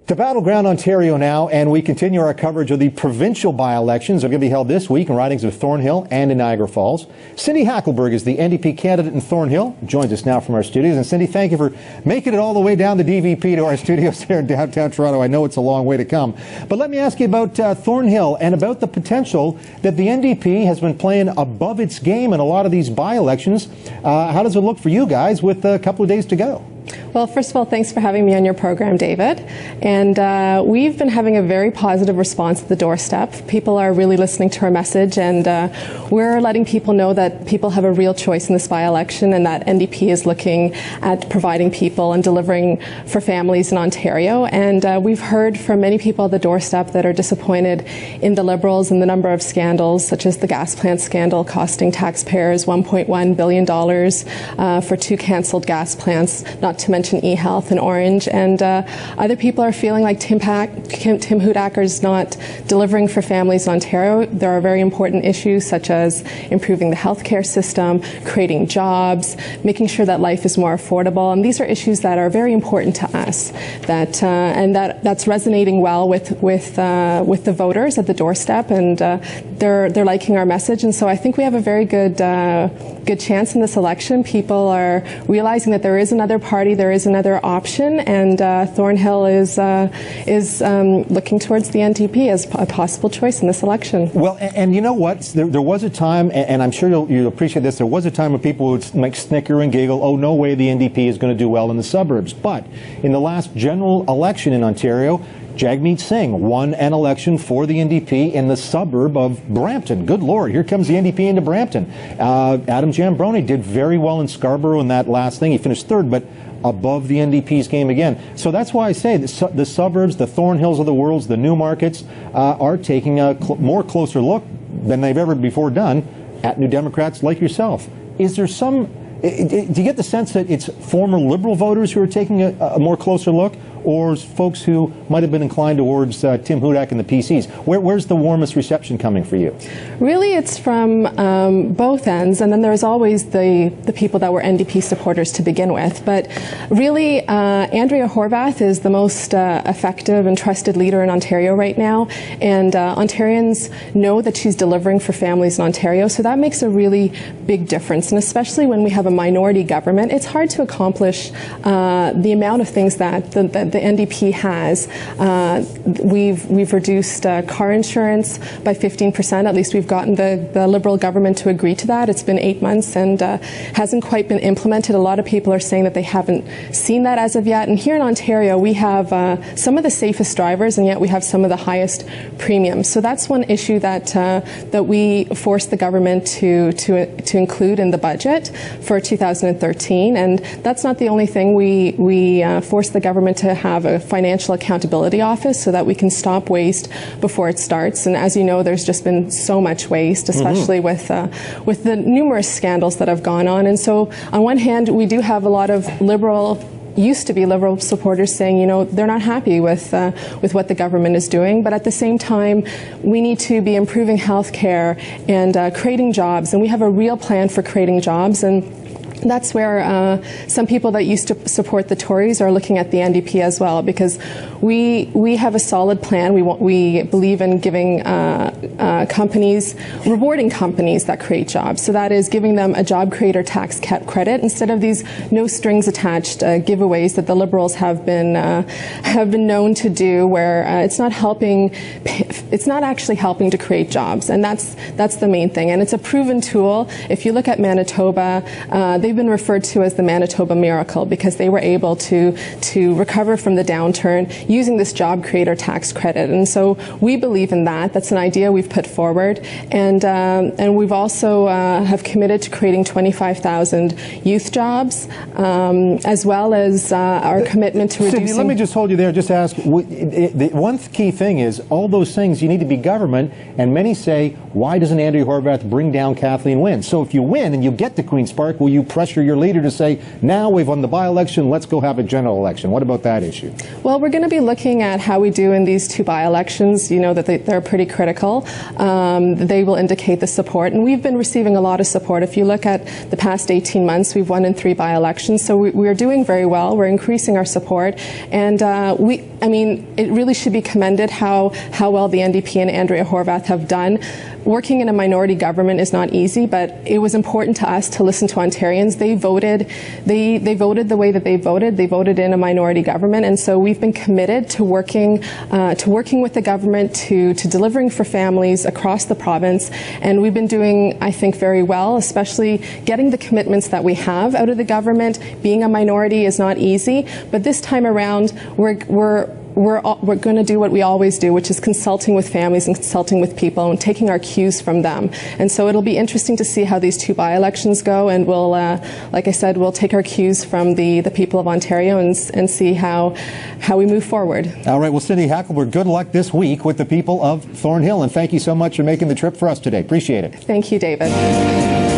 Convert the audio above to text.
To Battleground Ontario now, and we continue our coverage of the provincial by-elections. They're going to be held this week in ridings of Thornhill and in Niagara Falls. Cindy Hackelberg is the NDP candidate in Thornhill, joins us now from our studios. And Cindy, thank you for making it all the way down the DVP to our studios here in downtown Toronto. I know it's a long way to come. But let me ask you about Thornhill and about the potential that the NDP has been playing above its game in a lot of these by-elections. How does it look for you guys with a couple of days to go? Well, first of all, thanks for having me on your program, David. And we've been having a very positive response at the doorstep. People are really listening to our message, and we're letting people know that people have a real choice in this by-election, and that NDP is looking at providing people and delivering for families in Ontario. And we've heard from many people at the doorstep that are disappointed in the Liberals and the number of scandals, such as the gas plant scandal costing taxpayers $1.1 billion for 2 cancelled gas plants, not to mention e-health and Orange, and other people are feeling like Tim Hudacker is not delivering for families in Ontario. There are very important issues such as improving the healthcare system, creating jobs, making sure that life is more affordable, and these are issues that are very important to us. That's resonating well with the voters at the doorstep, and they're liking our message. And so I think we have a very good chance in this election. People are realizing that there is another party, there is another option, and Thornhill is looking towards the NDP as a possible choice in this election. Well, and you know what? There was a time, and I'm sure you'll appreciate this, there was a time when people would like snicker and giggle, oh, no way the NDP is going to do well in the suburbs. But in the last general election in Ontario, Jagmeet Singh won an election for the NDP in the suburb of Brampton. Good Lord, here comes the NDP into Brampton. Adam Jambroni did very well in Scarborough in that last thing. He finished third, but above the NDP's game again. So that's why I say the suburbs, the Thornhills of the world, the new markets are taking a more closer look than they've ever before done at New Democrats like yourself. Is there some, do you get the sense that it's former Liberal voters who are taking a more closer look, or folks who might have been inclined towards Tim Hudak and the PCs? Where's the warmest reception coming for you? Really, it's from both ends, and then there's always the people that were NDP supporters to begin with. But really, Andrea Horwath is the most effective and trusted leader in Ontario right now, and Ontarians know that she's delivering for families in Ontario, so that makes a really big difference. And especially when we have a minority government, it's hard to accomplish the amount of things that the NDP has. We've reduced car insurance by 15%. At least we've gotten the Liberal government to agree to that. It's been 8 months and hasn't quite been implemented. A lot of people are saying that they haven't seen that as of yet. And here in Ontario, we have some of the safest drivers, and yet we have some of the highest premiums. So that's one issue that we forced the government to include in the budget for 2013. And that's not the only thing. We forced the government to have a financial accountability office so that we can stop waste before it starts. And as you know, there's just been so much waste, especially with the numerous scandals that have gone on. And so on one hand, we do have a lot of used to be Liberal supporters saying, you know, they're not happy with what the government is doing. But at the same time, we need to be improving health care and creating jobs. And we have a real plan for creating jobs. And that's where some people that used to support the Tories are looking at the NDP as well, because we have a solid plan. We believe in giving rewarding companies that create jobs. So that is giving them a job creator tax credit instead of these no strings attached giveaways that the Liberals have been known to do, where it's not actually helping to create jobs, and that's the main thing. And it's a proven tool. If you look at Manitoba, they've been referred to as the Manitoba miracle because they were able to recover from the downturn using this job creator tax credit. And so we believe in that. That's an idea we've put forward. And we've also have committed to creating 25,000 youth jobs, as well as our commitment to reducing... Cindy, let me just hold you there, just ask, the one key thing is all those things means you need to be government, and many say, why doesn't Andrea Horwath bring down Kathleen Wynne? So if you win and you get to Queen's Park, will you pressure your leader to say, now we've won the by-election, let's go have a general election? What about that issue? Well, we're going to be looking at how we do in these two by-elections. You know that they're pretty critical. They will indicate the support, and we've been receiving a lot of support. If you look at the past 18 months, we've won in 3 by-elections, so we're doing very well. We're increasing our support, and I mean, it really should be commended how well the NDP and Andrea Horwath have done. Working in a minority government is not easy, but it was important to us to listen to Ontarians. They voted the way that they voted. They voted in a minority government, and so we've been committed to working with the government, to delivering for families across the province, and we've been doing, I think, very well, especially getting the commitments that we have out of the government. Being a minority is not easy, but this time around, we're going to do what we always do, which is consulting with families and consulting with people and taking our cues from them. And so it'll be interesting to see how these 2 by-elections go, and we'll, like I said, we'll take our cues from the people of Ontario and see how we move forward. All right. Well, Cindy Hackelberg, good luck this week with the people of Thornhill, and thank you so much for making the trip for us today. Appreciate it. Thank you, David.